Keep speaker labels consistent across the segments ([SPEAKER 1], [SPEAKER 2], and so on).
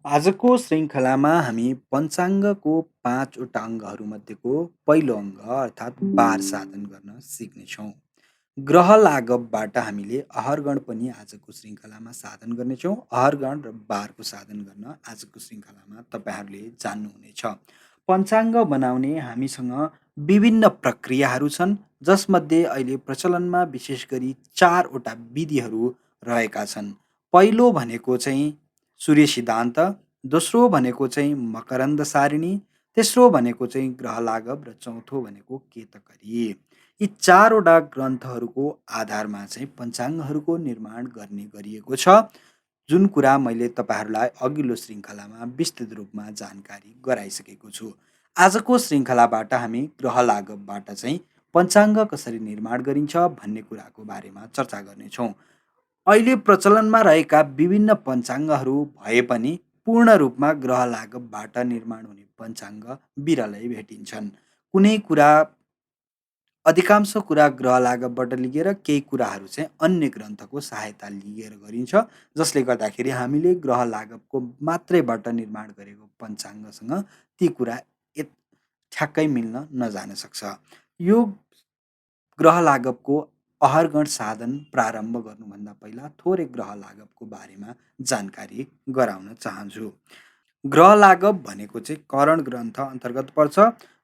[SPEAKER 1] आजको श्रृङ्खलामा हामी पञ्चाङ्गको 5 वटा अङ्गहरूमध्येको पहिलो अङ्ग अर्थात् बार साधन गर्न सिक्नेछौँ। ग्रह लागवबाट हामीले अहरगण पनि आजको श्रृङ्खलामा साधन गर्नेछौँ। अहरगण र बारको साधन गर्न आजको श्रृङ्खलामा तपाईँहरूले जान्नुहुनेछ। पञ्चाङ्ग बनाउने हामीसँग विभिन्न प्रक्रियाहरू छन्, जसमध्ये अहिले प्रचलनमा विशेष गरी 4 वटा विधिहरू रहेका छन्। पहिलो भनेको चाहिँ सूर्य सिद्धान्त, दोस्रो भनेको चाहिँ मकरन्द सारिणी, तेस्रो भनेको चाहिँ ग्रह लागव र चौथो भनेको केतकरी। यी 4 वटा ग्रन्थहरूको आधारमा चाहिँ पञ्चाङ्गहरूको निर्माण गर्ने गरिएको छ, जुन कुरा मैले तपाईँहरूलाई अघिल्लो श्रृङ्खलामा विस्तृत रूपमा जानकारी गराइसकेको छु। आजको श्रृङ्खलाबाट हामी ग्रह लागवबाट चाहिँ पञ्चाङ्ग कसरी निर्माण गरिन्छ भन्ने कुराको बारेमा चर्चा गर्नेछौँ। अहिले प्रचलनमा रहेका विभिन्न पञ्चाङ्गहरू भए पनि पूर्ण रूपमा ग्रह लागवबाट निर्माण हुने पञ्चाङ्ग विरलै भेटिन्छन्। कुनै कुरा अधिकांश कुरा ग्रह लागवबाट लिएर केही कुराहरू चाहिँ अन्य ग्रन्थको सहायता लिएर गरिन्छ, जसले गर्दाखेरि हामीले ग्रह लागवको मात्रैबाट निर्माण गरेको पञ्चाङ्गसँग ती कुरा एक ठ्याक्कै मिल्न नजान सक्छ। यो ग्रह लागवको अहरगण साधन प्रारम्भ गर्नुभन्दा पहिला थोरै ग्रह लागवको बारेमा जानकारी गराउन चाहन्छु। ग्रह लागव भनेको चाहिँ करण ग्रन्थ अन्तर्गत पर्छ,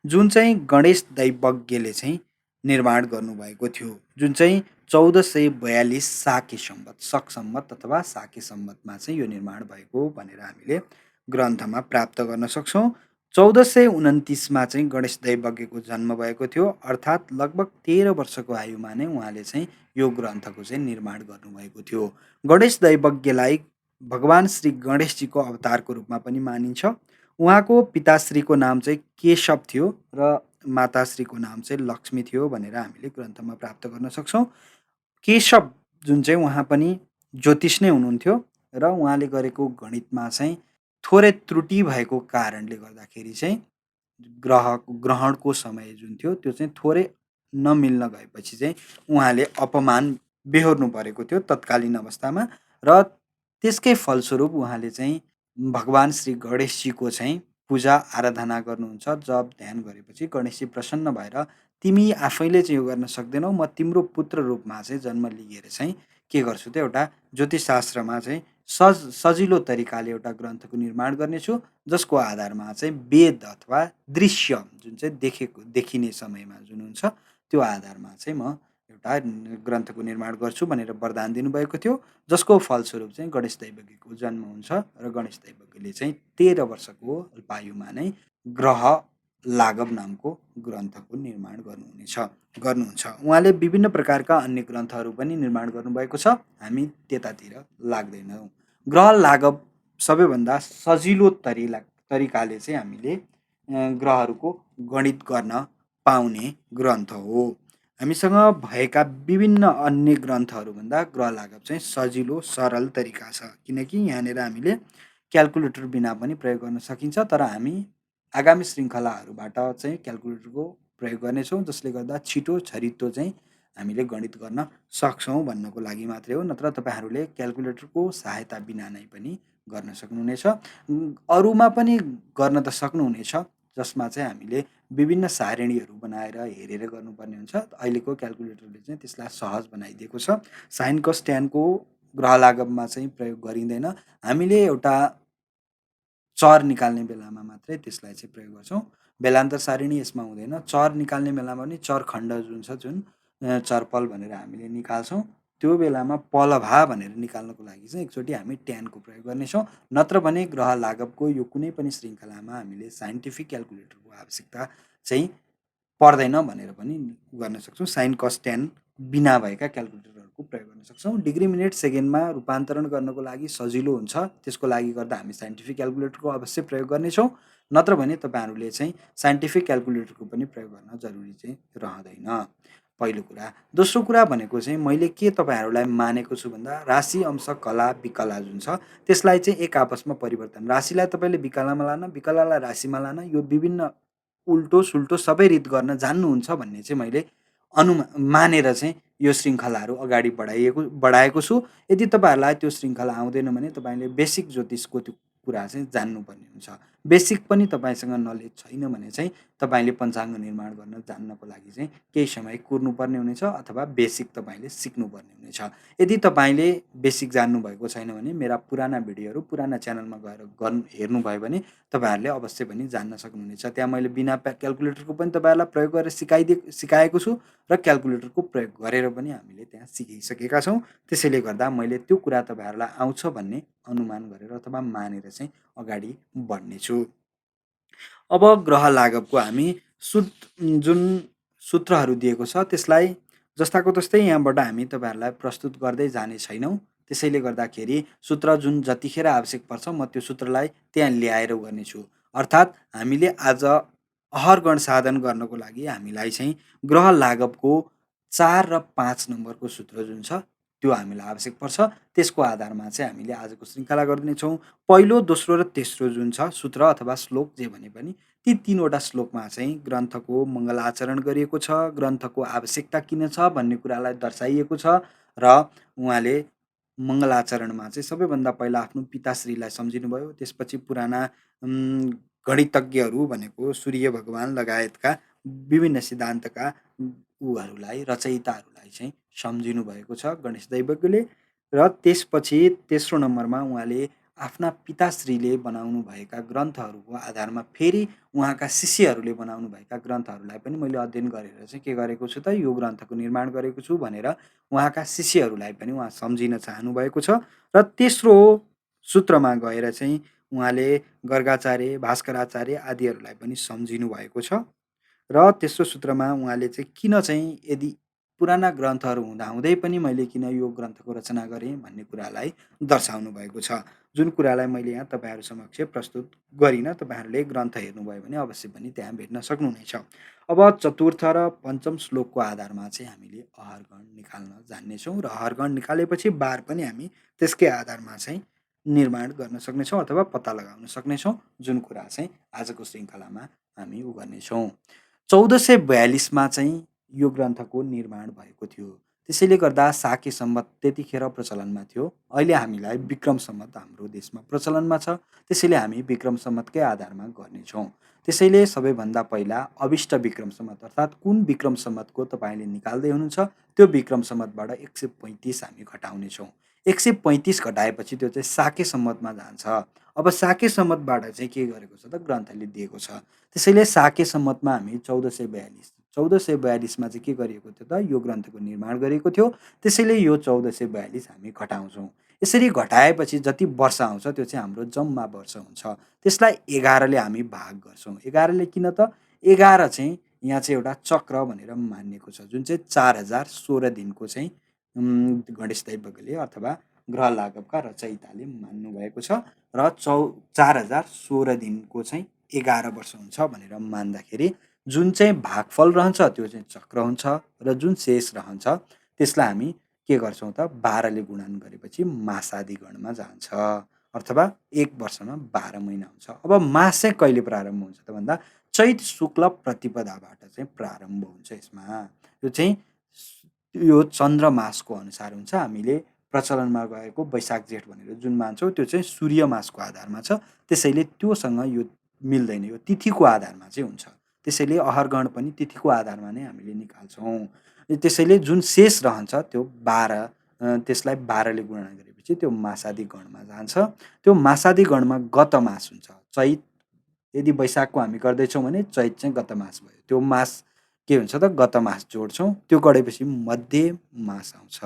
[SPEAKER 1] जुन चाहिँ गणेश दैवज्ञले चाहिँ निर्माण गर्नुभएको थियो, जुन चाहिँ 1442 साके सम्वत शक सम्वत अथवा साके सम्वतमा चाहिँ यो निर्माण भएको भनेर हामीले ग्रन्थमा प्राप्त गर्न सक्छौँ। 1429मा चाहिँ गणेश दैवज्ञको जन्म भएको थियो, अर्थात् लगभग 13 वर्षको आयुमा नै उहाँले चाहिँ यो ग्रन्थको चाहिँ निर्माण गर्नुभएको थियो। गणेश दैवज्ञलाई भगवान श्री गणेशजीको अवतारको रूपमा पनि मानिन्छ। उहाँको पिताश्रीको नाम चाहिँ केशव थियो र माताश्रीको नाम चाहिँ लक्ष्मी थियो भनेर हामीले ग्रन्थमा प्राप्त गर्न सक्छौँ। केशव जुन चाहिँ उहाँ पनि ज्योतिष नै हुनुहुन्थ्यो र उहाँले गरेको गणितमा चाहिँ थोरै त्रुटि भएको कारणले गर्दाखेरि चाहिँ ग्रहणको समय जुन थियो त्यो चाहिँ थोरै नमिल्न गएपछि चाहिँ उहाँले अपमान बेहोर्नु परेको थियो तत्कालीन अवस्थामा, र त्यसकै फलस्वरूप उहाँले चाहिँ भगवान श्री गणेशजीको चाहिँ पूजा आराधना गर्नुहुन्छ। जप ध्यान गरेपछि गणेशजी प्रसन्न भएर तिमी आफैले चाहिँ यो गर्न सक्दैनौ, म तिम्रो पुत्र रूपमा चाहिँ जन्म लिएर चाहिँ के गर्छु त एउटा ज्योतिषशास्त्रमा चाहिँ सजिलो तरिकाले एउटा ग्रन्थको निर्माण गर्नेछु, जसको आधारमा चाहिँ वेद अथवा दृश्य जुन चाहिँ देखिने समयमा जुन हुन्छ त्यो आधारमा चाहिँ म एउटा ग्रन्थको निर्माण गर्छु भनेर वरदान दिनुभएको थियो, जसको फलस्वरूप चाहिँ गणेश दैवज्ञको जन्म हुन्छ र गणेश दैवज्ञले चाहिँ 13 वर्षको अल्पायुमा नै ग्रह लागव नामको ग्रन्थको निर्माण गर्नुहुन्छ। उहाँले विभिन्न प्रकारका अन्य ग्रन्थहरू पनि निर्माण गर्नुभएको छ, हामी त्यतातिर लाग्दैनौँ। ग्रह लागव सबैभन्दा सजिलो तरिकाले चाहिँ हामीले ग्रहहरूको गणित गर्न पाउने ग्रन्थ हो। हामीसँग भएका विभिन्न अन्य ग्रन्थहरूभन्दा ग्रह लागव चाहिँ सजिलो सरल तरिका छ, किनकि यहाँनिर हामीले क्यालकुलेटर बिना पनि प्रयोग गर्न सकिन्छ, तर हामी आगामी श्रृङ्खलाहरूबाट चाहिँ क्यालकुलेटरको प्रयोग गर्नेछौँ, जसले गर्दा छिटो छरितो चाहिँ हामीले गणित गर्न सक्छौँ भन्नको लागि मात्रै हो, नत्र तपाईँहरूले क्यालकुलेटरको सहायता बिना नै पनि गर्न सक्नुहुनेछ। अरूमा पनि गर्न त सक्नुहुनेछ, जसमा चाहिँ हामीले विभिन्न सारिणीहरू बनाएर हेरेर गर्नुपर्ने हुन्छ। अहिलेको क्यालकुलेटरले चाहिँ त्यसलाई सहज बनाइदिएको छ। साइन कस ट्यानको ग्रह लागवमा चाहिँ प्रयोग गरिँदैन, हामीले एउटा चर निकाल्ने बेलामा मात्रै त्यसलाई चाहिँ प्रयोग गर्छौँ। बेलान्तर सारिणी यसमा हुँदैन। चर निकाल्ने बेलामा पनि चर खण्ड जुन छ, जुन चरपल भनेर हामीले निकाल्छौँ, त्यो बेलामा पलभा भनेर निकाल्नको लागि चाहिँ एकचोटि हामी ट्यानको प्रयोग गर्नेछौँ। नत्र भने ग्रह लागवको यो कुनै पनि श्रृङ्खलामा हामीले साइन्टिफिक क्यालकुलेटरको आवश्यकता चाहिँ पर्दैन भनेर पनि गर्न सक्छौँ। साइन कस ट्यान बिना भएका क्यालकुलेटरहरूको प्रयोग गर्न सक्छौँ। डिग्री मिनेट सेकेन्डमा रूपान्तरण गर्नको लागि सजिलो हुन्छ, त्यसको लागि गर्दा हामी साइन्टिफिक क्यालकुलेटरको अवश्य प्रयोग गर्नेछौँ। नत्र भने तपाईँहरूले चाहिँ साइन्टिफिक क्यालकुलेटरको पनि प्रयोग गर्न जरुरी चाहिँ रहँदैन, पहिलो कुरा। दोस्रो कुरा भनेको चाहिँ मैले के तपाईँहरूलाई मानेको छु भन्दा राशि अंश कला विकला जुन छ त्यसलाई चाहिँ एक आपसमा परिवर्तन, राशिलाई तपाईँले विकलामा लान, विकलालाई राशिमा लान, यो विभिन्न उल्टो सुल्टो सबै रित गर्न जान्नुहुन्छ भन्ने चाहिँ मैले मानेर चाहिँ यो श्रृङ्खलाहरू अगाडि बढाएको छु। यदि तपाईँहरूलाई त्यो श्रृङ्खला आउँदैन भने तपाईँले बेसिक ज्योतिषको त्यो कुरा चाहिँ जान्नुपर्ने हुन्छ। बेसिक पनि तपाईँसँग नलेज छैन भने चाहिँ तपाईँले पञ्चाङ्ग निर्माण गर्न जान्नको लागि चाहिँ केही समय कुर्नुपर्ने हुनेछ अथवा बेसिक तपाईँले सिक्नुपर्ने हुनेछ। यदि तपाईँले बेसिक जान्नुभएको छैन भने मेरा पुराना भिडियोहरू पुराना च्यानलमा गएर हेर्नुभयो भने तपाईँहरूले अवश्य पनि जान्न सक्नुहुनेछ। त्यहाँ मैले बिना क्याल्कुलेटरको पनि तपाईँहरूलाई प्रयोग गरेर सिकाएको छु र क्याल्कुलेटरको प्रयोग गरेर पनि हामीले त्यहाँ सिकिसकेका छौँ। त्यसैले गर्दा मैले त्यो कुरा तपाईँहरूलाई आउँछ भन्ने अनुमान गरेर अथवा मानेर चाहिँ अगाडि बढ्नेछु। अब ग्रह लागवको हामी जुन सूत्रहरू दिएको छ त्यसलाई जस्ताको तस्तै यहाँबाट हामी तपाईँहरूलाई प्रस्तुत गर्दै जाने छैनौँ। त्यसैले गर्दाखेरि सूत्र जुन जतिखेर आवश्यक पर्छ म त्यो सूत्रलाई त्यहाँ ल्याएर गर्नेछु। अर्थात् हामीले आज अहरगण साधन गर्नको लागि हामीलाई चाहिँ ग्रह लागवको 4 र 5 नम्बरको सूत्र जुन छ त्यो हामीलाई आवश्यक पर्छ। त्यसको आधारमा चाहिँ हामीले आजको श्रृङ्खला गर्नेछौँ। पहिलो, दोस्रो र तेस्रो जुन छ सूत्र अथवा श्लोक जे भने पनि ती 3वटा श्लोकमा चाहिँ ग्रन्थको मङ्गलाचरण गरिएको छ, ग्रन्थको आवश्यकता किन छ भन्ने कुरालाई दर्शाइएको छ र उहाँले मङ्गलाचरणमा चाहिँ सबैभन्दा पहिला आफ्नो पिताश्रीलाई सम्झिनुभयो। त्यसपछि पुराना गणितज्ञहरू भनेको सूर्य भगवान लगायतका विभिन्न सिद्धान्तका रचयिताहरूलाई चाहिँ सम्झिनु भएको छ गणेश दैवज्ञले। र त्यसपछि तेस्रो नम्बरमा उहाँले आफ्ना पिताश्रीले बनाउनु भएका ग्रन्थहरूको आधारमा फेरि उहाँका शिष्यहरूले बनाउनु भएका ग्रन्थहरूलाई पनि मैले अध्ययन गरेर चाहिँ के गरेको छु त यो ग्रन्थको निर्माण गरेको छु भनेर उहाँका शिष्यहरूलाई पनि उहाँ सम्झिन चाहनुभएको छ। र तेस्रो सूत्रमा गएर चाहिँ उहाँले गर्गाचार्य, भास्कराचार्य आदिहरूलाई पनि सम्झिनु भएको छ। र तेस्रो सूत्रमा उहाँले चाहिँ किन चाहिँ यदि पुराना ग्रन्थहरू हुँदाहुँदै पनि मैले किन यो ग्रन्थको रचना गरेँ भन्ने कुरालाई दर्शाउनु भएको छ। जुन कुरालाई मैले यहाँ तपाईँहरू समक्ष प्रस्तुत गरिनँ, तपाईँहरूले ग्रन्थ हेर्नुभयो भने अवश्य पनि त्यहाँ भेट्न सक्नुहुनेछ। अब चतुर्थ र पञ्चम श्लोकको आधारमा चाहिँ हामीले अहरगण निकाल्न जान्नेछौँ र अहरगण निकालेपछि बार पनि हामी त्यसकै आधारमा चाहिँ निर्माण गर्न सक्नेछौँ अथवा पत्ता लगाउन सक्नेछौँ, जुन कुरा चाहिँ आजको श्रृङ्खलामा हामी उ गर्नेछौँ। 1442मा चाहिँ यो ग्रन्थको निर्माण भएको थियो। त्यसैले गर्दा साके सम्वत त्यतिखेर प्रचलनमा थियो। अहिले हामीलाई विक्रम सम्वत हाम्रो देशमा प्रचलनमा छ। त्यसैले हामी विक्रम सम्वतकै आधारमा गर्नेछौँ। त्यसैले सबैभन्दा पहिला अभिष्ट विक्रम सम्वत अर्थात् कुन विक्रम सम्वतको तपाईँले निकाल्दै हुनुहुन्छ त्यो विक्रम सम्वतबाट 135 हामी घटाउनेछौँ। 135 घटाएपछि त्यो चाहिँ साके सम्वतमा जान्छ। अब साके सम्वतबाट चाहिँ के गरेको छ त ग्रन्थले दिएको छ। त्यसैले साके सम्वतमा हामी 1442मा चाहिँ के गरिएको थियो त यो ग्रन्थको निर्माण गरिएको थियो। त्यसैले यो 1442 हामी घटाउँछौँ। यसरी घटाएपछि जति वर्ष आउँछ त्यो चाहिँ हाम्रो जम्मा वर्ष हुन्छ। त्यसलाई 11ले हामी भाग गर्छौँ। 11ले किन त 11 चाहिँ यहाँ चाहिँ एउटा चक्र भनेर मानिएको छ जुन चाहिँ 4016 दिनको चाहिँ गणेश दैवज्ञले अथवा ग्रह लागवका रचयिताले मान्नुभएको छ र 4016 दिनको चाहिँ 11 वर्ष हुन्छ भनेर मान्दाखेरि जुन चाहिँ भागफल रहन्छ त्यो चाहिँ चक्र हुन्छ र जुन शेष रहन्छ त्यसलाई हामी के गर्छौँ त 12ले गुणन गरेपछि मासादि गणमा जान्छ अथवा 1 वर्षमा 12 महिना हुन्छ। अब मास चाहिँ कहिले प्रारम्भ हुन्छ त भन्दा चैत शुक्ल प्रतिपदाबाट चाहिँ प्रारम्भ हुन्छ। यसमा यो चाहिँ यो चन्द्र मासको अनुसार हुन्छ। हामीले प्रचलनमा गएको वैशाख जेठ भनेर जुन मान्छौँ त्यो चाहिँ सूर्य मासको आधारमा छ। त्यसैले त्योसँग यो मिल्दैन, यो तिथिको आधारमा चाहिँ हुन्छ। त्यसैले अहरगण पनि तिथिको आधारमा नै हामीले निकाल्छौँ। त्यसैले जुन शेष रहन्छ त्यो 12 त्यसलाई 12ले गुणन गरेपछि त्यो मासादि गणमा जान्छ। त्यो मासादि गणमा गत मास हुन्छ। चैत यदि वैशाखको हामी गर्दैछौँ भने चैत चाहिँ गत मास भयो। त्यो मास के हुन्छ त गत मास जोड्छौँ। त्यो गरेपछि मध्य मास आउँछ।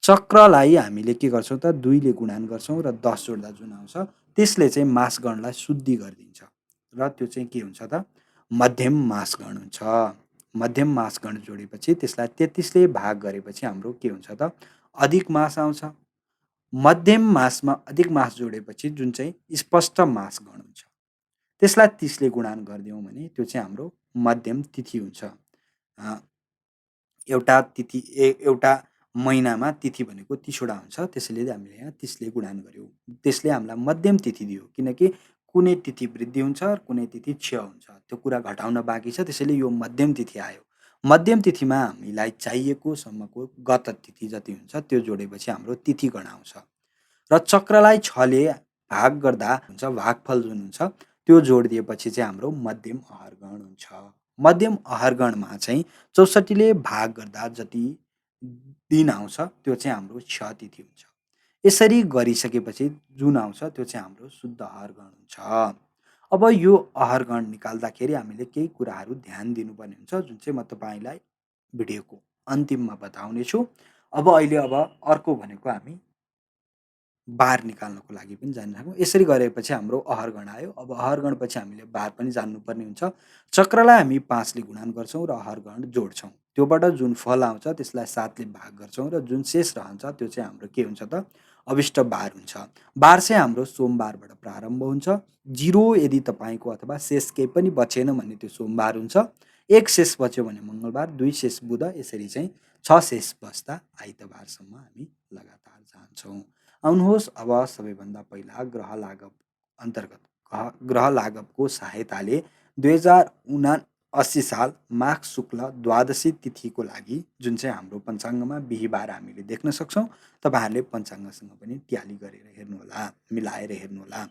[SPEAKER 1] चक्रलाई हामीले के गर्छौँ त 2ले गुणन गर्छौँ र 10 जोड्दा जुन आउँछ त्यसले चाहिँ मासगणलाई शुद्धि गरिदिन्छ र त्यो चाहिँ के हुन्छ त मध्यम मासगण हुन्छ। मध्यम मासगण जोडेपछि त्यसलाई 33ले भाग गरेपछि हाम्रो के हुन्छ त अधिक मास आउँछ। मध्यम मासमा अधिक मास जोडेपछि जुन चाहिँ स्पष्ट मासगण हुन्छ त्यसलाई 30ले गुणन गरिदियौँ भने त्यो चाहिँ हाम्रो मध्यम तिथि हुन्छ। एउटा महिनामा तिथि भनेको 30वटा हुन्छ। त्यसैले हामीले यहाँ 30ले गुणन गर्यौँ। त्यसले हामीलाई मध्यम तिथि दियो किनकि कुनै तिथि वृद्धि हुन्छ र कुनै तिथि क्षय हुन्छ। त्यो कुरा घटाउन बाँकी छ। त्यसैले यो मध्यम तिथि आयो। मध्यम तिथिमा हामीलाई चाहिएको सम्मको गत तिथि जति हुन्छ त्यो जोडेपछि हाम्रो तिथि गण आउँछ र चक्रलाई 6ले भाग गर्दा हुन्छ भागफल जुन हुन्छ त्यो जोडिदिएपछि चाहिँ हाम्रो मध्यम अहरगण हुन्छ। मध्यम अहरगणमा चाहिँ 64ले भाग गर्दा जति दिन आउँछ त्यो चाहिँ हाम्रो 6 तिथि हुन्छ। यसरी गरिसकेपछि जुन आउँछ त्यो चाहिँ हाम्रो शुद्ध अहरगण हुन्छ। अब यो अहरगण निकाल्दाखेरि हामीले केही कुराहरू ध्यान दिनुपर्ने हुन्छ जुन चाहिँ म तपाईँलाई भिडियोको अन्तिममा बताउनेछु। अब अर्को भनेको हामी बार निकाल्नको लागि पनि जानिराखौँ। यसरी गरेपछि हाम्रो अहरगण आयो। अब अहरगणपछि हामीले बार पनि जान्नुपर्ने हुन्छ। चक्रलाई हामी 5 ले गुणन गर्छौँ र अहरगण जोड्छौँ। त्योबाट जुन फल आउँछ त्यसलाई 7 ले भाग गर्छौँ र जुन शेष रहन्छ त्यो चाहिँ हाम्रो के हुन्छ त अभिष्ट बार हुन्छ। बार चाहिँ हाम्रो सोमबारबाट प्रारम्भ हुन्छ। 0 यदि तपाईँको अथवा शेष केही पनि बचेन भने त्यो सोमबार हुन्छ। 1 शेष बच्यो भने मङ्गलबार, 2 शेष बुध, यसरी चाहिँ 6 शेष बस्दा आइतबारसम्म हामी लगातार जान्छौँ। आउनुहोस् अब सबैभन्दा पहिला ग्रह लागव अन्तर्गत ग्रह लागवको सहायताले 2079 साल माघ शुक्ल द्वादशी तिथिको लागि जुन चाहिँ हाम्रो पञ्चाङ्गमा बिहिबार हामीले देख्न सक्छौँ। तपाईँहरूले पञ्चाङ्गसँग पनि ट्याली गरेर हेर्नुहोला, मिलाएर हेर्नुहोला।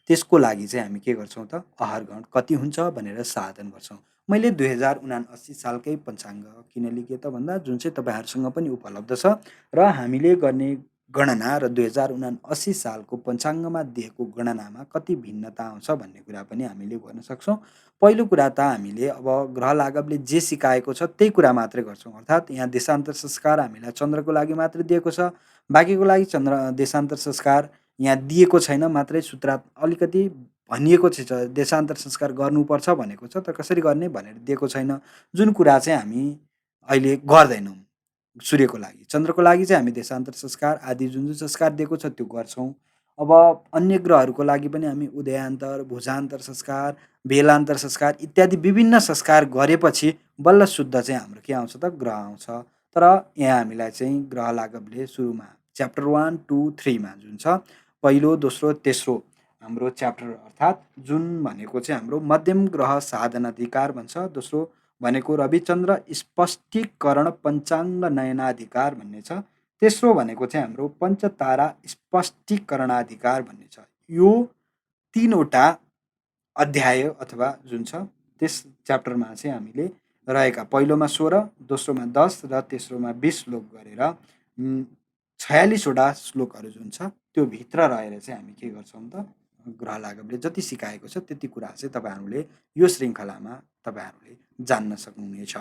[SPEAKER 1] त्यसको लागि चाहिँ हामी के गर्छौँ त अहरगण कति हुन्छ भनेर साधन गर्छौँ। मैले 2079 सालकै पञ्चाङ्ग किन लिएँ त भन्दा जुन चाहिँ तपाईँहरूसँग पनि उपलब्ध छ र हामीले गर्ने गणना र 2079 सालको पञ्चाङ्गमा दिएको गणनामा कति भिन्नता आउँछ भन्ने कुरा पनि हामीले गर्न सक्छौँ। पहिलो कुरा त हामीले अब ग्रह लागवले जे सिकाएको छ त्यही कुरा मात्रै गर्छौँ। अर्थात् यहाँ देशान्तर संस्कार हामीलाई चन्द्रको लागि मात्रै दिएको छ। बाँकीको लागि चन्द्र देशान्तर संस्कार यहाँ दिएको छैन, मात्रै सूत्रात अलिकति भनिएको छ देशान्तर संस्कार गर्नुपर्छ भनेको छ, तर कसरी गर्ने भनेर दिएको छैन। जुन कुरा चाहिँ हामी अहिले गर्दैनौँ। सूर्यको लागि, चन्द्रको लागि चाहिँ हामी देशान्तर संस्कार आदि जुन जुन संस्कार दिएको छ त्यो गर्छौँ। अब अन्य ग्रहहरूको लागि पनि हामी उदयान्तर, भुजान्तर संस्कार, बेलान्तर संस्कार इत्यादि विभिन्न संस्कार गरेपछि बल्ल शुद्ध चाहिँ हाम्रो के आउँछ त ग्रह आउँछ। तर यहाँ हामीलाई चाहिँ ग्रह लागवले सुरुमा च्याप्टर 1, 2, 3 मा जुन छ पहिलो, दोस्रो, तेस्रो हाम्रो च्याप्टर अर्थात् जुन भनेको चाहिँ हाम्रो मध्यम ग्रह साधन अधिकार भन्छ, दोस्रो भनेको रविचन्द्र स्पष्टीकरण पञ्चाङ्ग नयनाधिकार भन्ने छ, तेस्रो भनेको चाहिँ हाम्रो पञ्चतारा स्पष्टीकरणाधिकार भन्ने छ। यो 3वटा अध्याय अथवा जुन छ त्यस च्याप्टरमा चाहिँ हामीले रहेका पहिलोमा 16, दोस्रोमा 10 र तेस्रोमा 20 श्लोक गरेर 46वटा श्लोकहरू जुन छ त्यो भित्र रहेर चाहिँ हामी के गर्छौँ त ग्रह लागवले जति सिकाएको छ त्यति कुरा चाहिँ तपाईँहरूले यो श्रृङ्खलामा तपाईँहरूले जान्न सक्नुहुनेछ।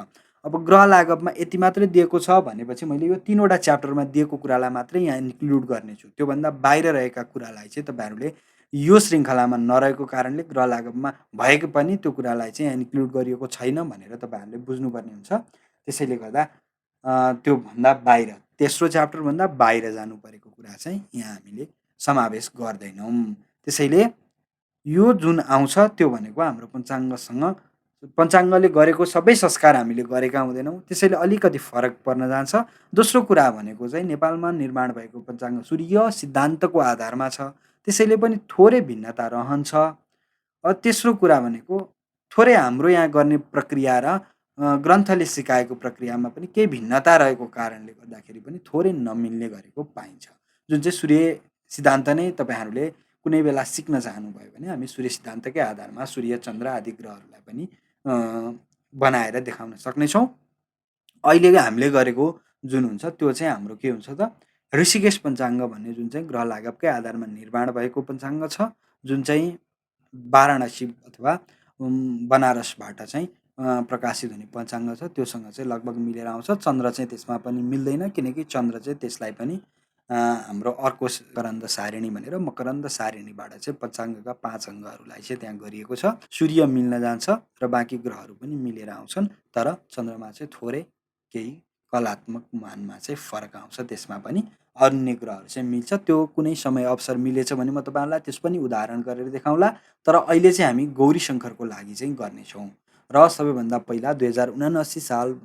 [SPEAKER 1] अब ग्रह लागवमा यति मात्रै दिएको छ भनेपछि मैले यो 3वटा च्याप्टरमा दिएको कुरालाई मात्रै यहाँ इन्क्लुड गर्नेछु। त्योभन्दा बाहिर रहेका कुरालाई चाहिँ तपाईँहरूले यो श्रृङ्खलामा नरहेको कारणले ग्रह लागवमा भएको पनि त्यो कुरालाई चाहिँ यहाँ इन्क्लुड गरिएको छैन भनेर तपाईँहरूले बुझ्नुपर्ने हुन्छ। त्यसैले गर्दा त्योभन्दा बाहिर तेस्रो च्याप्टरभन्दा बाहिर जानु परेको कुरा चाहिँ यहाँ हामीले समावेश गर्दैनौँ। त्यसैले यो जुन आउँछ त्यो भनेको हाम्रो पञ्चाङ्गले गरेको सबै संस्कार हामीले गरेका हुँदैनौँ, त्यसैले अलिकति फरक पर्न जान्छ। दोस्रो कुरा भनेको चाहिँ नेपालमा निर्माण भएको पञ्चाङ्ग सूर्य सिद्धान्तको आधारमा छ, त्यसैले पनि थोरै भिन्नता रहन्छ। तेस्रो कुरा भनेको थोरै हाम्रो यहाँ गर्ने प्रक्रिया र ग्रन्थले सिकाएको प्रक्रियामा पनि केही भिन्नता रहेको कारणले गर्दाखेरि पनि थोरै नमिल्ने गरेको पाइन्छ। जुन चाहिँ सूर्य सिद्धान्त नै तपाईँहरूले कुनै बेला सिक्न चाहनुभयो भने हामी सूर्य सिद्धान्तकै आधारमा सूर्य, चन्द्र आदि ग्रहहरूलाई पनि बनाएर देखाउन सक्नेछौँ। अहिले हामीले गरेको जुन हुन्छ त्यो चाहिँ हाम्रो के हुन्छ त ऋषिकेश पञ्चाङ्ग भन्ने जुन चाहिँ ग्रह लागवकै आधारमा निर्माण भएको पञ्चाङ्ग छ, जुन चाहिँ वाराणसी अथवा बनारसबाट चाहिँ प्रकाशित हुने पञ्चाङ्ग छ, त्योसँग चाहिँ लगभग मिलेर आउँछ। चन्द्र चाहिँ त्यसमा पनि मिल्दैन, किनकि चन्द्र चाहिँ त्यसलाई पनि हाम्रो अर्को मकरन्द सारिणी भनेर मकरन्द सारिणीबाट चाहिँ पञ्चाङ्गका 5 अङ्गहरूलाई चाहिँ त्यहाँ गरिएको छ। सूर्य मिल्न जान्छ र बाँकी ग्रहहरू पनि मिलेर आउँछन्, तर चन्द्रमा चाहिँ थोरै केही कलात्मक मानमा चाहिँ फरक आउँछ। त्यसमा पनि अन्य ग्रहहरू चाहिँ मिल्छ। त्यो कुनै समय अवसर मिलेछ भने म तपाईँहरूलाई त्यस पनि उदाहरण गरेर देखाउँला। तर अहिले चाहिँ हामी गौरी शङ्करको लागि चाहिँ गर्नेछौँ र सबैभन्दा पहिला 2079 साल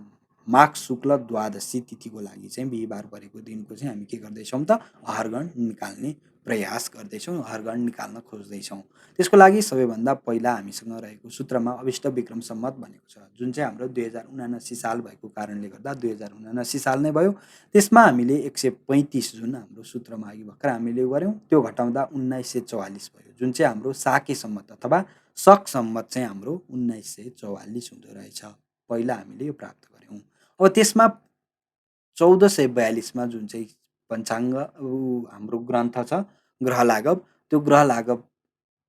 [SPEAKER 1] माघ शुक्ल द्वादशी तिथिको लागि चाहिँ बिहिबार परेको दिनको चाहिँ हामी के गर्दैछौँ त अहरगण निकाल्ने प्रयास गर्दैछौँ, हरगण निकाल्न खोज्दैछौँ। त्यसको लागि सबैभन्दा पहिला हामीसँग रहेको सूत्रमा अभिष्ट विक्रम सम्वत भनेको छ, जुन चाहिँ हाम्रो 2079 साल भएको कारणले गर्दा 2079 साल नै भयो। त्यसमा हामीले 135 जुन हाम्रो सूत्रमा अघि भर्खर हामीले गऱ्यौँ, त्यो घटाउँदा 1944 भयो, जुन चाहिँ हाम्रो साके सम्वत अथवा शक सम्वत चाहिँ हाम्रो 1944 हुँदो रहेछ। पहिला हामीले यो प्राप्त गऱ्यौँ। अब त्यसमा 1442 जुन चाहिँ पञ्चाङ्ग हाम्रो ग्रन्थ छ ग्रह लाघव, त्यो ग्रह लाघव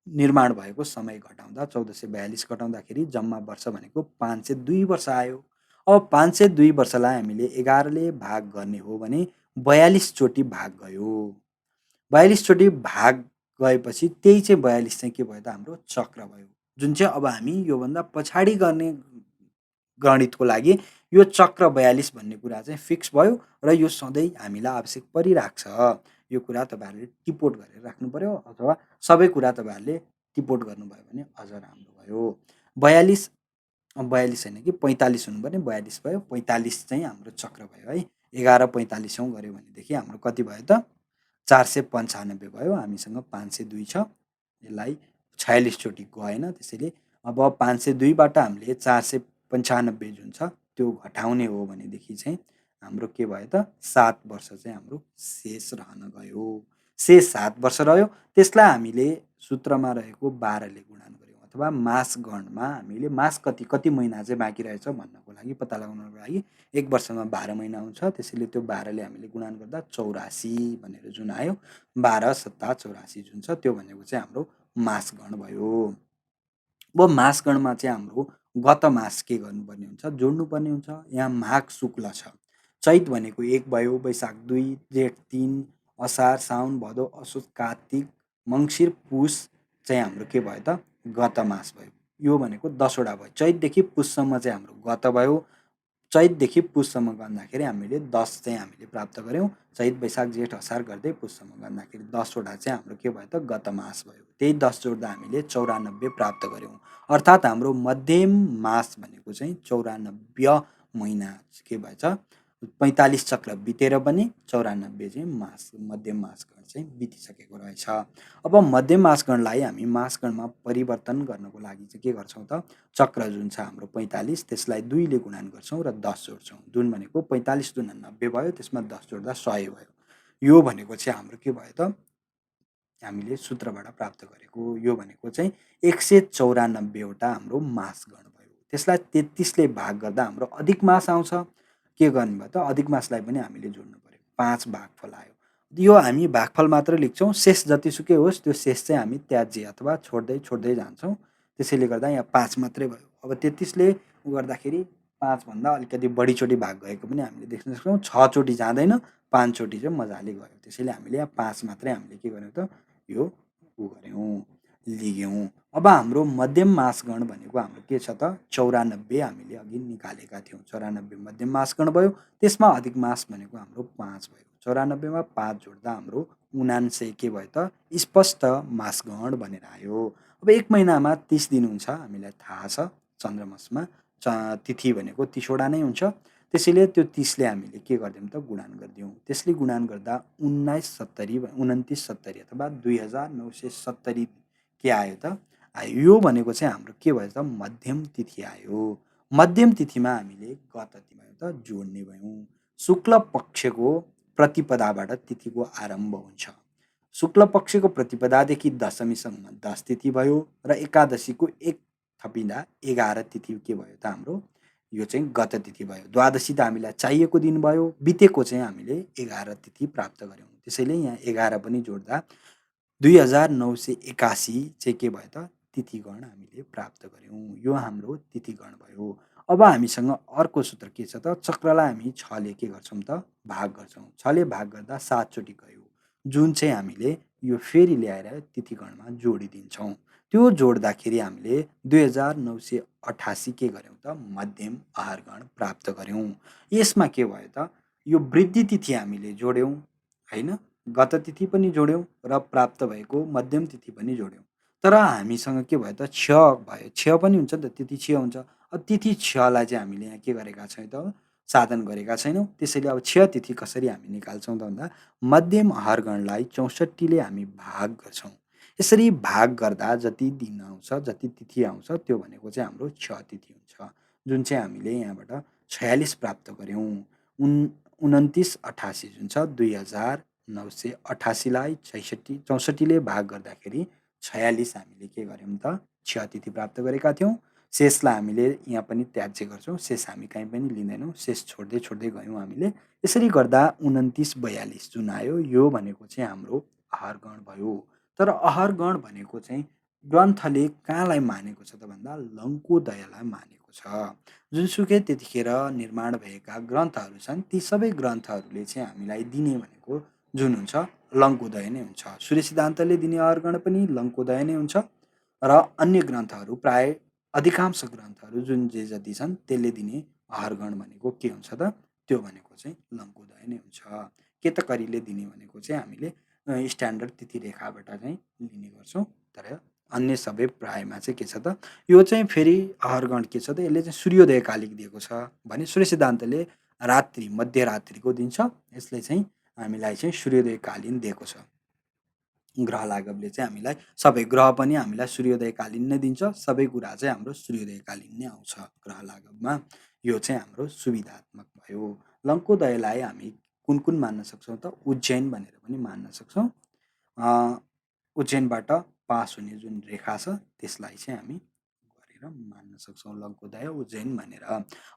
[SPEAKER 1] निर्माण भएको समय घटाउँदा 1442 घटाउँदाखेरि जम्मा वर्ष भनेको 502 वर्ष आयो। अब 502 वर्षलाई हामीले 11ले भाग गर्ने हो भने 42 चोटि भाग गयो। 42 चोटि भाग गएपछि त्यही चाहिँ 42 चाहिँ के भयो त हाम्रो चक्र भयो, जुन चाहिँ अब हामी योभन्दा पछाडि गर्ने गणितको लागि यो चक्र 42 भन्ने कुरा चाहिँ फिक्स भयो र यो सधैँ हामीलाई आवश्यक परिरहेको छ। यो कुरा तपाईँहरूले टिपोट गरेर राख्नु पर्यो, अथवा सबै कुरा तपाईँहरूले टिपोट गर्नुभयो भने अझ राम्रो भयो। 42 होइन कि 45 हुनुपर्ने, 42 भयो, 45 चाहिँ हाम्रो चक्र भयो है। 11 45औँ गऱ्यो भनेदेखि हाम्रो कति भयो त 495 भयो। हामीसँग 502 छ, यसलाई 46 चोटि गएन, त्यसैले अब 502बाट हामीले 495 जुन छ त्यो घटाउने हो भनेदेखि चाहिँ हाम्रो के भयो त 7 वर्ष चाहिँ हाम्रो शेष रहन गयो। शेष 7 वर्ष रह्यो, त्यसलाई हामीले सूत्रमा रहेको 12ले गुणन गऱ्यौँ, अथवा मास गणमा हामीले मास कति महिना चाहिँ बाँकी रहेछ भन्नको लागि पत्ता लगाउनको लागि 1 वर्षमा 12 महिना हुन्छ, त्यसैले त्यो 12ले हामीले गुणन गर्दा 84 भनेर जुन आयो, 12 सत्ता 84 जुन छ त्यो भनेको चाहिँ हाम्रो मास गण भयो। अब मास गणमा चाहिँ हाम्रो गत मास के गर्नुपर्ने हुन्छ, जोड्नुपर्ने हुन्छ। यहाँ माघ शुक्ल छ, चैत भनेको 1 भयो, वैशाख 2, जेठ 3, असार साउन भदौ असोज कार्तिक मङ्सिर पुस चाहिँ हाम्रो के भयो त गत मास भयो। यो भनेको 10वटा भयो। चैतदेखि पुससम्म चाहिँ हाम्रो गत भयो। चैतदेखि पुससम्म गर्दाखेरि हामीले 10 चाहिँ हामीले प्राप्त गऱ्यौँ। चैत वैशाख जेठ असार गर्दै पुससम्म गर्दाखेरि 10वटा चाहिँ हाम्रो के भयो त गत मास भयो। त्यही 10 जोड्दा हामीले 94 प्राप्त गऱ्यौँ। अर्थात् हाम्रो मध्यम मास भनेको चाहिँ 94 महिना के भएछ, 45 चक्र बितेर पनि 94 चाहिँ मास मध्यम मासगण चाहिँ बितिसकेको रहेछ। अब मध्यम मासगणलाई हामी मासगणमा परिवर्तन गर्नको लागि चाहिँ के गर्छौँ त, चक्र जुन छ हाम्रो 45 त्यसलाई 2ले गुणन गर्छौँ र 10 जोड्छौँ। जुन भनेको 45 दुना 90 भयो, त्यसमा 10 जोड्दा 100 भयो। यो भनेको चाहिँ हाम्रो के भयो त, हामीले सूत्रबाट प्राप्त गरेको यो भनेको चाहिँ 194वटा हाम्रो मासगण भयो। त्यसलाई 33ले भाग गर्दा हाम्रो अधिक मास आउँछ। के गर्नु भयो त, अधिक मासलाई पनि हामीले जोड्नु पर्यो। 5 भागफल आयो। यो हामी भागफल मात्र लेख्छौँ, शेष जतिसुकै होस् त्यो शेष चाहिँ हामी त्याज्य अथवा छोड्दै जान्छौँ। त्यसैले गर्दा यहाँ 5 मात्रै भयो। अब 33ले गर्दाखेरि 5 भन्दा अलिकति बढीचोटि भाग गएको पनि हामीले देख्न सक्छौँ। 6 चोटि जाँदैन, 5 चोटि चाहिँ मजाले गयो। त्यसैले हामीले यहाँ 5 मात्रै हामीले के गर्यौँ त, यो गऱ्यौँ, लिग्यौँ। अब हाम्रो मध्यम मासगण भनेको हाम्रो के छ त 94 हामीले अघि निकालेका थियौँ। 94 मध्यम मासगण भयो। त्यसमा अधिक मास भनेको हाम्रो 5 भयो। 94मा 5 जोड्दा हाम्रो 79 के भयो त स्पष्ट मासगण बनेर आयो। अब 1 महिनामा 30 दिन हुन्छ, हामीलाई थाहा छ चन्द्रमासमा तिथि भनेको 30वटा नै हुन्छ। त्यसैले त्यो 30ले हामीले के गरिदियौँ त गुणन गरिदियौँ। त्यसले गुणन गर्दा 2970 अथवा 2970 के आयो त आयो। यो भनेको चाहिँ हाम्रो के भयो त मध्यम तिथि आयो। मध्यम तिथिमा हामीले गत भयो त जोड्ने भयौँ। शुक्ल पक्षको प्रतिपदाबाट तिथिको आरम्भ हुन्छ। शुक्ल पक्षको प्रतिपदादेखि दशमीसम्म 10 तिथि भयो र एकादशीको 1 थपिँदा 11 तिथि के भयो त हाम्रो, यो चाहिँ गत तिथि भयो। द्वादशी त हामीलाई चाहिएको दिन भयो, बितेको चाहिँ हामीले 11 तिथि प्राप्त गऱ्यौँ। त्यसैले यहाँ 11 पनि जोड्दा 2981 चाहिँ के भयो त तिथिगण हामीले प्राप्त गऱ्यौँ। यो हाम्रो तिथिगण भयो। अब हामीसँग अर्को सूत्र के छ त, चक्रलाई हामी 6ले के गर्छौँ त भाग गर्छौँ। 6ले भाग गर्दा 7 चोटि गयो, जुन चाहिँ हामीले यो फेरि ल्याएर तिथिगणमा जोडिदिन्छौँ। त्यो जोड्दाखेरि हामीले 2988 के गऱ्यौँ त मध्यम आहारगण प्राप्त गऱ्यौँ। यसमा के भयो त, यो वृद्धि तिथि हामीले जोड्यौँ होइन, गत तिथि पनि जोड्यौँ र प्राप्त भएको मध्यम तिथि पनि जोड्यौँ। तर हामीसँग के भयो त 6 भयो। 6 पनि हुन्छ नि त, तिथि 6 हुन्छ। अब तिथि 6लाई चाहिँ हामीले यहाँ के गरेका छौँ त साधन गरेका छैनौँ। त्यसैले अब क्षय तिथि कसरी हामी निकाल्छौँ त भन्दा मध्यम अहरगणलाई 64ले हामी भाग गर्छौँ। यसरी भाग गर्दा जति दिन आउँछ, जति तिथि आउँछ त्यो भनेको चाहिँ हाम्रो क्षय तिथि हुन्छ। जुन चाहिँ हामीले यहाँबाट 46 प्राप्त गऱ्यौँ। 2988 जुन छ 2988लाई 64ले भाग गर्दाखेरि 46 हामीले के गऱ्यौँ त क्षय तिथि प्राप्त गरेका थियौँ। शेषलाई हामीले यहाँ पनि त्याज्य गर्छौँ। शेष हामी कहीँ पनि लिँदैनौँ। शेष छोड्दै छोड्दै गयौँ हामीले। यसरी गर्दा 2942 जुन आयो यो भनेको चाहिँ हाम्रो अहरगण भयो। तर अहरगण भनेको चाहिँ ग्रन्थले कहाँलाई मानेको छ त भन्दा लङ्कोदयलाई मानेको छ। जुनसुकै त्यतिखेर निर्माण भएका ग्रन्थहरू छन् ती सबै ग्रन्थहरूले चाहिँ हामीलाई दिने भनेको जुन हुन्छ लङ्कोदय नै हुन्छ। सूर्य सिद्धान्तले दिने अहरगण पनि लङ्कोदय नै हुन्छ र अन्य ग्रन्थहरू प्राय अधिकांश ग्रन्थहरू जुन जे जति छन् त्यसले दिने अहरगण भनेको के हुन्छ त त्यो भनेको चाहिँ लङ्कोदय नै हुन्छ। केतकरीले दिने भनेको चाहिँ हामीले स्ट्यान्डर्ड तिथि रेखाबाट चाहिँ लिने गर्छौँ। तर अन्य सबै प्रायमा चाहिँ के छ त यो चाहिँ फेरि अहरगण के छ त यसले चाहिँ सूर्योदयकालिक दिएको छ भने सूर्य सिद्धान्तले रात्रि मध्यरात्रिको दिन्छ। यसले चाहिँ हामीलाई चाहिँ सूर्योदयकालीन दिएको छ। ग्रह लाघवले चाहिँ हामीलाई सबै ग्रह पनि हामीलाई सूर्योदयकालीन नै दिन्छ। सबै कुरा चाहिँ हाम्रो सूर्योदयकालीन नै आउँछ ग्रह लाघवमा। यो चाहिँ हाम्रो सुविधात्मक भयो। लङ्कोदयलाई हामी कुन कुन मान्न सक्छौँ त उज्जैन भनेर पनि मान्न सक्छौँ। उज्जैनबाट पास हुने जुन रेखा छ त्यसलाई चाहिँ हामी गरेर मान्न सक्छौँ लङ्कोदय उज्जैन भनेर।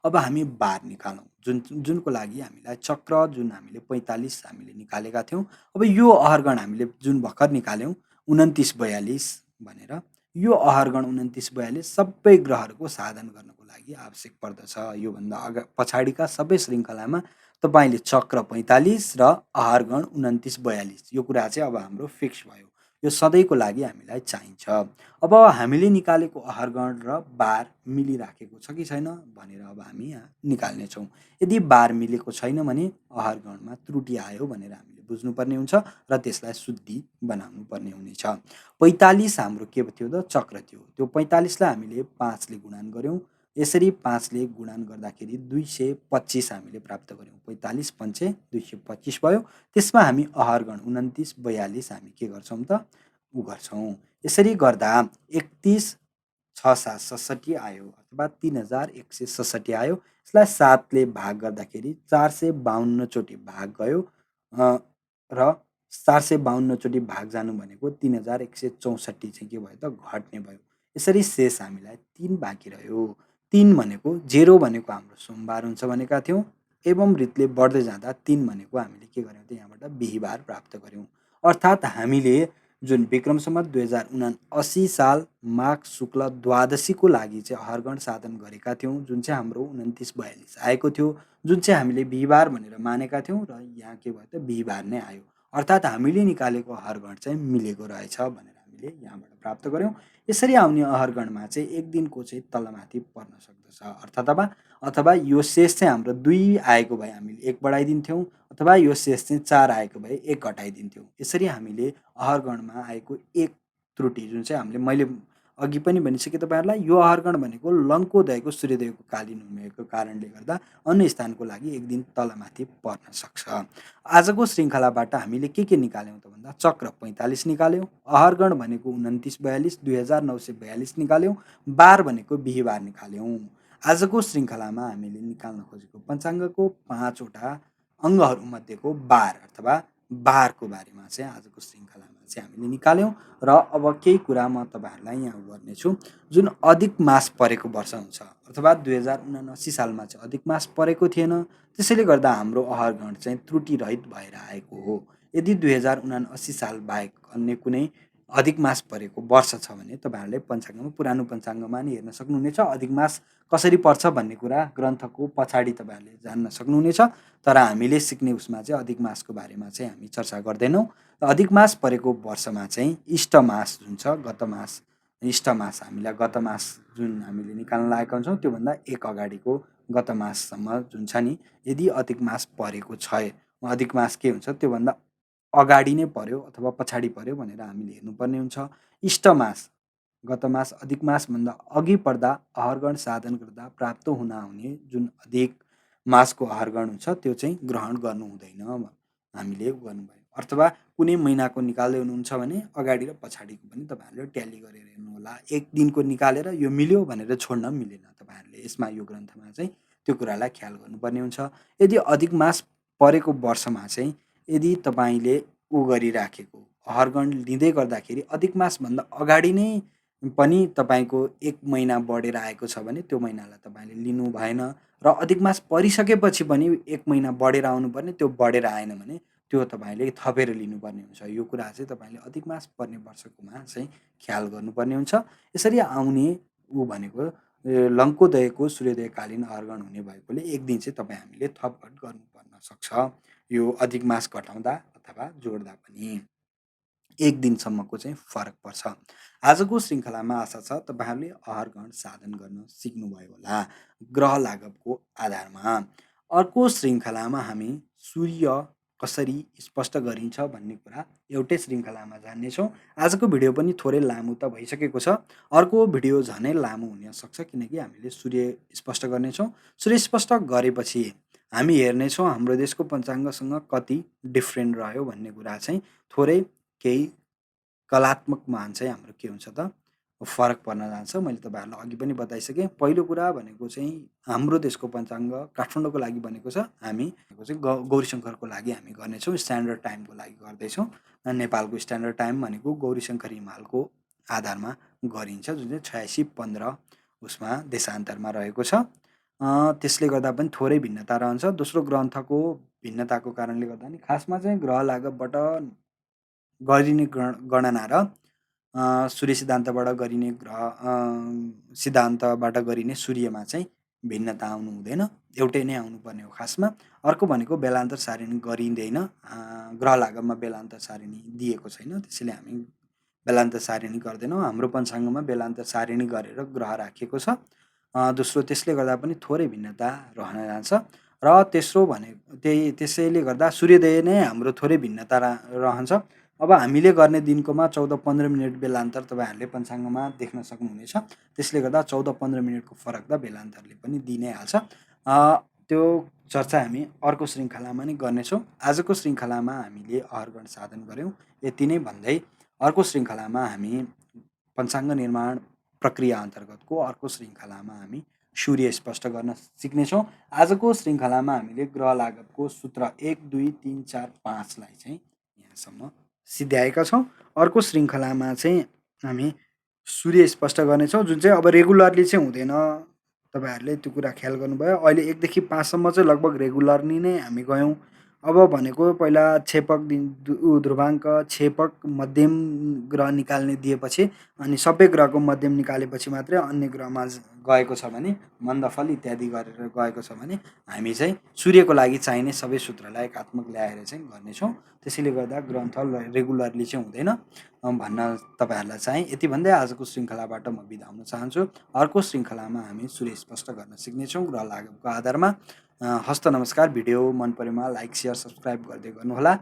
[SPEAKER 1] अब हामी बार निकालौँ जुनको लागि हामीलाई चक्र जुन हामीले 45 हामीले निकालेका थियौँ। अब यो अहरगण हामीले जुन भर्खर निकाल्यौँ 2942 भनेर यो अहरगण 2942 सबै ग्रहहरूको साधन गर्नको लागि आवश्यक पर्दछ। योभन्दा पछाडिका सबै श्रृङ्खलामा तपाईँले चक्र 45 र अहरगण 2942 यो कुरा चाहिँ अब हाम्रो फिक्स भयो। यो सधैँको लागि हामीलाई चाहिन्छ। अब हामीले निकालेको अहरगण र बार मिलिराखेको छ कि छैन भनेर अब हामी यहाँ निकाल्नेछौँ। यदि बार मिलेको छैन भने अहरगणमा त्रुटि आयो भनेर हामीले बुझ्नुपर्ने हुन्छ र त्यसलाई शुद्धि बनाउनु पर्ने हुनेछ। 45 हाम्रो के थियो त चक्र थियो। त्यो 45लाई हामीले 5ले गुणन गऱ्यौँ। यसरी 5ले गुणन गर्दाखेरि 225 हामीले प्राप्त गऱ्यौँ। 45 पञ्चे 225 भयो। त्यसमा हामी अहरगण 2942 हामी के गर्छौँ त उ गर्छौँ। यसरी गर्दा 31 6 7 67 आयो अथवा 3167 आयो। यसलाई 7ले भाग गर्दाखेरि 452 चोटि भाग गयो र 452 चोटि भाग जानु भनेको 3164 चाहिँ के भयो त घट्ने भयो। यसरी शेष हामीलाई 3 बाँकी रह्यो। 3 भनेको 0 भनेको हाम्रो सोमबार हुन्छ भनेका थियौँ। एवं रीतले बढ्दै जाँदा 3 भनेको हामीले के गर्यौँ त यहाँबाट बिहीबार प्राप्त गऱ्यौँ। अर्थात् हामीले जुन विक्रम सम्वत 2079 साल माघ शुक्ल द्वादशीको लागि चाहिँ अहरगण साधन गरेका थियौँ। जुन चाहिँ हाम्रो 2942 आएको थियो। जुन चाहिँ हामीले बिहीबार भनेर मानेका थियौँ र यहाँ के भयो त बिहीबार नै आयो। अर्थात् हामीले निकालेको अहरगण चाहिँ मिलेको रहेछ भनेर हामीले यहाँबाट प्राप्त गऱ्यौँ। यसरी आउने अहरगणमा चाहिँ एक दिनको चाहिँ तलमाथि पर्न सक्दछ। अथवा यो शेष चाहिँ हाम्रो 2 आएको भए हामीले 1 बढाइदिन्थ्यौँ अथवा यो शेष चाहिँ 4 आएको भए 1 घटाइदिन्थ्यौँ। यसरी हामीले अहरगणमा आएको एक त्रुटि जुन चाहिँ मैले अघि पनि भनिसकेँ तपाईँहरूलाई यो अहरगण भनेको लङ्कोदयको सूर्योदयको कालीन भएको कारणले गर्दा अन्य स्थानको लागि एक दिन तलमाथि पर्न सक्छ। आजको श्रृङ्खलाबाट हामीले के निकाल्यौँ त भन्दा चक्र 45 निकाल्यौँ। अहरगण भनेको 2942 2942 निकाल्यौँ। बार भनेको बिहीबार निकाल्यौँ। आजको श्रृङ्खलामा हामीले निकाल्न खोजेको पञ्चाङ्गको 5वटा अङ्गहरूमध्येको बार अथवा बारको बारेमा चाहिँ आजको श्रृङ्खलामा चाहिँ हामीले निकाल्यौँ। र अब केही कुरा म तपाईँहरूलाई यहाँ गर्नेछु। जुन अधिक मास परेको वर्ष हुन्छ अथवा 2079 सालमा चाहिँ अधिक मास परेको थिएन। त्यसैले गर्दा हाम्रो अहरगण चाहिँ त्रुटिरहित भएर आएको हो। यदि 2079 साल बाहेक अन्य कुनै अधिक मास परेको वर्ष छ भने तपाईँहरूले पञ्चाङ्गमा पुरानो पञ्चाङ्गमा नि हेर्न सक्नुहुनेछ। अधिक मास कसरी पर्छ भन्ने कुरा ग्रन्थको पछाडि तपाईँहरूले जान्न सक्नुहुनेछ। तर हामीले सिक्ने उसमा चाहिँ अधिक मासको बारेमा चाहिँ हामी चर्चा गर्दैनौँ। अधिक मास परेको वर्षमा चाहिँ इष्ट मास जुन छ गत मास इष्ट मास हामीलाई गत मास जुन हामीले निकाल्न लागेका हुन्छौँ त्योभन्दा एक अगाडिको गत माससम्म जुन छ नि यदि अधिक मास परेको छ अधिक मास के हुन्छ त्योभन्दा अगाडि नै पर्यो अथवा पछाडि पर्यो भनेर हामीले हेर्नुपर्ने हुन्छ। इष्ट मास गत मास अधिक मासभन्दा अघि पर्दा अहरगण साधन गर्दा प्राप्त हुन आउने जुन अधिक मासको आहरण हुन्छ त्यो चाहिँ ग्रहण गर्नु हुँदैन हामीले गर्नुभयो। अथवा कुनै महिनाको निकाल्दै हुनुहुन्छ भने अगाडि र पछाडिको पनि तपाईँहरूले ट्याली गरेर हेर्नुहोला। एक दिनको निकालेर यो मिल्यो भनेर छोड्न मिलेन। तपाईँहरूले यसमा यो ग्रन्थमा चाहिँ त्यो कुरालाई ख्याल गर्नुपर्ने हुन्छ। यदि अधिक मास परेको वर्षमा चाहिँ यदि तपाईँले गरिराखेको आहरण लिँदै गर्दाखेरि अधिक मासभन्दा अगाडि नै पनि तपाईँको 1 महिना बढेर आएको छ भने त्यो महिनालाई तपाईँले लिनु भएन र अधिक मास परिसकेपछि पनि 1 महिना बढेर आउनुपर्ने त्यो बढेर आएन भने त्यो तपाईँले थपेर लिनुपर्ने हुन्छ। यो कुरा चाहिँ तपाईँले अधिक मास पर्ने वर्षकोमा चाहिँ ख्याल गर्नुपर्ने हुन्छ। यसरी आउने भनेको लङ्कोदयको सूर्योदयकालीन आहरण हुने भएकोले एक दिन चाहिँ तपाईँ हामीले थपघट गर्नुपर्न सक्छ। यो अधिक मास घटाउँदा अथवा जोड्दा पनि 1 दिनसम्मको चाहिँ फरक पर्छ। आजको श्रृङ्खलामा आशा छ तपाईँहरूले आहरण साधन गर्न सिक्नुभयो होला ग्रह लागवको आधारमा। अर्को श्रृङ्खलामा हामी सूर्य कसरी स्पष्ट गरिन्छ भन्ने कुरा एउटै श्रृङ्खलामा जान्नेछौँ। आजको भिडियो पनि थोरै लामो त भइसकेको छ। अर्को भिडियो झनै लामो हुन सक्छ किनकि हामीले सूर्य स्पष्ट गर्नेछौँ। सूर्य स्पष्ट गरेपछि हामी हेर्नेछौँ हाम्रो देशको पञ्चाङ्गसँग कति डिफ्रेन्ट रह्यो भन्ने कुरा चाहिँ थोरै केही कलात्मक मान चाहिँ हाम्रो के हुन्छ त फरक पर्न जान्छ। मैले तपाईँहरूलाई अघि पनि बताइसकेँ। पहिलो कुरा भनेको चाहिँ हाम्रो देशको पञ्चाङ्ग काठमाडौँको लागि बनेको छ। हामी चाहिँ गौरीशङ्करको लागि हामी गर्नेछौँ, स्ट्यान्डर्ड टाइमको लागि गर्दैछौँ। नेपालको स्ट्यान्डर्ड टाइम भनेको गौरीशङ्कर हिमालको आधारमा गरिन्छ जुन चाहिँ 86:15 उसमा देशान्तरमा रहेको छ। त्यसले गर्दा पनि थोरै भिन्नता रहन्छ। दोस्रो ग्रन्थको भिन्नताको कारणले गर्दा नि खासमा चाहिँ ग्रह लागवबाट गरिने गणना र सूर्य सिद्धान्तबाट गरिने सिद्धान्तबाट गरिने सूर्यमा चाहिँ भिन्नता आउनु हुँदैन, एउटै नै आउनुपर्ने हो खासमा। अर्को भनेको बेलान्तर सारिणी गरिँदैन, ग्रह लागवमा बेलान्तर सारिणी दिएको छैन, त्यसैले हामी बेलान्तर सारिणी गर्दैनौँ। हाम्रो पञ्चाङ्गमा बेलान्तर सारिणी गरेर ग्रह राखिएको छ। दोस्रो त्यसले गर्दा पनि थोरै भिन्नता रहन जान्छ र तेस्रो भने त्यसैले गर्दा सूर्योदय नै हाम्रो थोरै भिन्नता रहन्छ। अब हामीले गर्ने दिनकोमा 14-15 मिनट बेलान्तर तपाईँहरूले पञ्चाङ्गमा देख्न सक्नुहुनेछ। त्यसले गर्दा 14-15 मिनटको फरक त बेलान्तरले पनि दिइ नै हाल्छ। त्यो चर्चा हामी अर्को श्रृङ्खलामा नै गर्नेछौँ। आजको श्रृङ्खलामा हामीले आहरण साधन गऱ्यौँ यति नै भन्दै अर्को श्रृङ्खलामा हामी पञ्चाङ्ग निर्माण प्रक्रिया अन्तर्गतको अर्को श्रृङ्खलामा हामी सूर्य स्पष्ट गर्न सिक्नेछौँ। आजको श्रृङ्खलामा हामीले ग्रह लागवको सूत्र 1, 2, 3, 4, 5 लाई चाहिँ यहाँसम्म सिद्ध्याएका छौँ। अर्को श्रृङ्खलामा चाहिँ हामी सूर्य स्पष्ट गर्नेछौँ जुन चाहिँ अब रेगुलरली चाहिँ हुँदैन। तपाईँहरूले त्यो कुरा ख्याल गर्नुभयो। अहिले 1 देखि 5 सम्म चाहिँ लगभग रेगुलरली नै हामी गयौँ। अब भनेको पहिला क्षेपक ध्रुवाङ्क, क्षेपक, मध्यम ग्रह निकाल्ने दिएपछि अनि सबै ग्रहको मध्यम निकालेपछि मात्रै अन्य ग्रहमा गएको छ भने मन्दफल इत्यादि गरेर गएको छ भने हामी चाहिँ सूर्यको लागि चाहिने सबै सूत्रलाई एकात्मक ल्याएर चाहिँ गर्नेछौँ। त्यसैले गर्दा ग्रन्थ रेगुलरली चाहिँ हुँदैन भन्न तपाईँहरूलाई चाहेँ। यति भन्दै आजको श्रृङ्खलाबाट म बिदा हुन चाहन्छु। अर्को श्रृङ्खलामा हामी सूर्य स्पष्ट गर्न सिक्नेछौँ ग्रह लागवको आधारमा। हस्त नमस्कार। भिडियो मन परेमा लाइक, सेयर, सब्सक्राइब गर्दै गर्नुहोला।